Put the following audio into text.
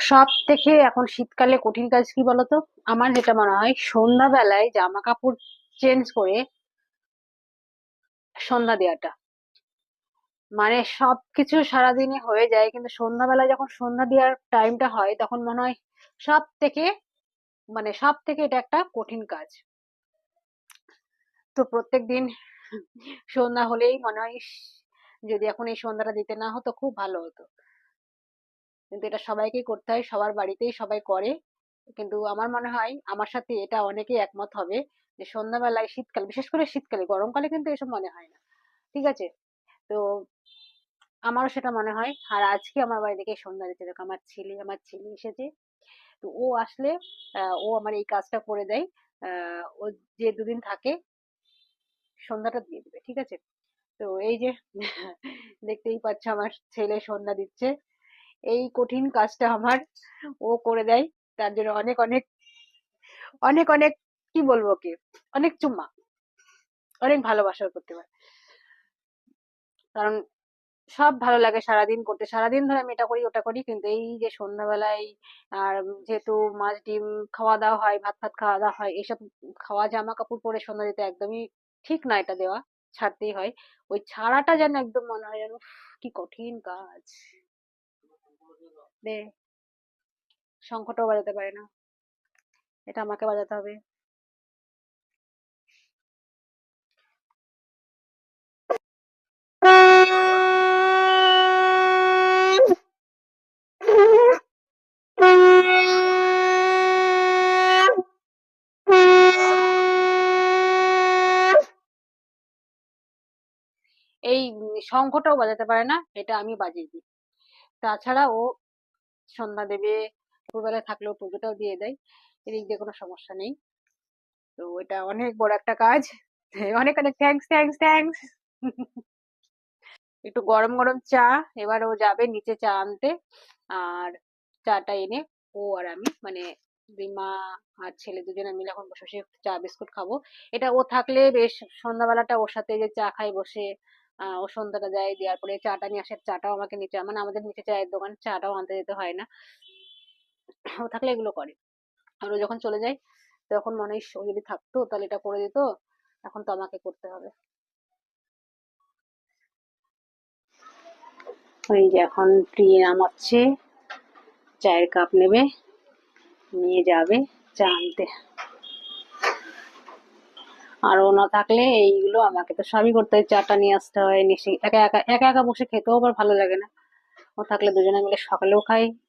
সব থেকে এখন শীতকালে কঠিন কাজ কি বলতো? আমার যেটা মনে হয়, সন্ধ্যাবেলায় জামা কাপড় চেঞ্জ করে সন্ধ্যা দেওয়াটা। মানে সবকিছু সারাদিনে হয়ে যায়, কিন্তু সন্ধ্যাবেলায় যখন সন্ধ্যা দেওয়ার টাইমটা হয় তখন মনে হয় সব থেকে, মানে সব থেকে এটা একটা কঠিন কাজ। তো প্রত্যেক দিন সন্ধ্যা হলেই মনে হয়, ইস, যদি এখন এই সন্ধ্যাটা দিতে না হতো খুব ভালো হতো। কিন্তু এটা সবাইকেই করতে হয়, সবার বাড়িতেই সবাই করে। কিন্তু আমার মনে হয় আমার সাথে এটা অনেকেই একমত হবে, যে সন্ধ্যাবেলায় শীতকাল, বিশেষ করে শীতকালে, গরমকালে কিন্তু এসব মনে হয় না। ঠিক আছে? তো আমারও সেটা মনে হয়। আর আজকে আমার বাড়ি থেকে সন্ধ্যা দিতে দেখো, আমার ছেলে এসেছে। তো ও আসলে ও আমার এই কাজটা করে দেয়। ও যে দুদিন থাকে সন্ধ্যাটা দিয়ে দিবে। ঠিক আছে? তো এই যে দেখতেই পাচ্ছ আমার ছেলে সন্ধ্যা দিচ্ছে, এই কঠিন কাজটা আমার ও করে দেয়। তার জন্য অনেক অনেক অনেক অনেক, কি বলবো, কি অনেক চুম্মা, অনেক ভালোবাসার করতে পারে। কারণ সব ভালো লাগে সারাদিন করতে, সারাদিন ধরে আমি এটা করি ওটা করি, কিন্তু এই যে সন্ধ্যাবেলায়, আর যেহেতু মাছ ডিম খাওয়া দাওয়া হয়, ভাত ফাত খাওয়া দাওয়া হয়, এইসব খাওয়া জামা কাপড় পরে সন্ধ্যা দিতে একদমই ঠিক না, এটা দেওয়া ছাড়তেই হয়। ওই ছাড়াটা যেন একদম মনে হয় যেন উফ, কি কঠিন কাজ। দে, শঙ্খটাও বাজাতে পারে না, এটা আমাকে বাজাতে হবে। এই শঙ্খটাও বাজাতে পারে না, এটা আমি বাজিয়ে দিই। তাছাড়া ও সন্ধ্যা দেবে, দুপুরবেলায় থাকলেও পুজোটাও দিয়ে দেয়, এদিক দিয়ে কোনো সমস্যা নেই। তো এটা অনেক বড় একটা কাজ। অনেক অনেক থ্যাঙ্কস, থ্যাঙ্কস, থ্যাঙ্কস। একটু গরম গরম চা, এবার ও যাবে নিচে চা আনতে। আর চাটা এনে ও আর আমি, মানে দুই মা আর ছেলে দুজনে মিলে এখন বসে বসে চা বিস্কুট খাবো। এটা ও থাকলে বেশ, সন্ধ্যাবেলাটা ওর সাথে যে চা খাই বসে, ও সন্ধ্যাটা দেয়, দেওয়ার পরে চাটা নিয়ে আসে, চাটাও আমাকে নিচে, মানে আমাদের নিচে চায়ের দোকান, চাটাও আনতে যেতে হয় না। ও থাকলে এগুলো করে। আর ও যখন চলে যায় তখন মনে হয়, "ইস, ও যদি থাকতো তাহলে এটা করে দিত, এখন তো আমাকে করতে হবে।" ওই যে এখন ট্রি নামাচ্ছে, চায়ের কাপ নেবে, নিয়ে যাবে চা আনতে। আর ও না থাকলে এইগুলো আমাকে তো সবই করতে হয়, চাটা নিয়ে আসতে হয়, একা একা একা একা বসে খেতেও আবার ভালো লাগে না। ও থাকলে দুজনে মিলে সকালেও খাই,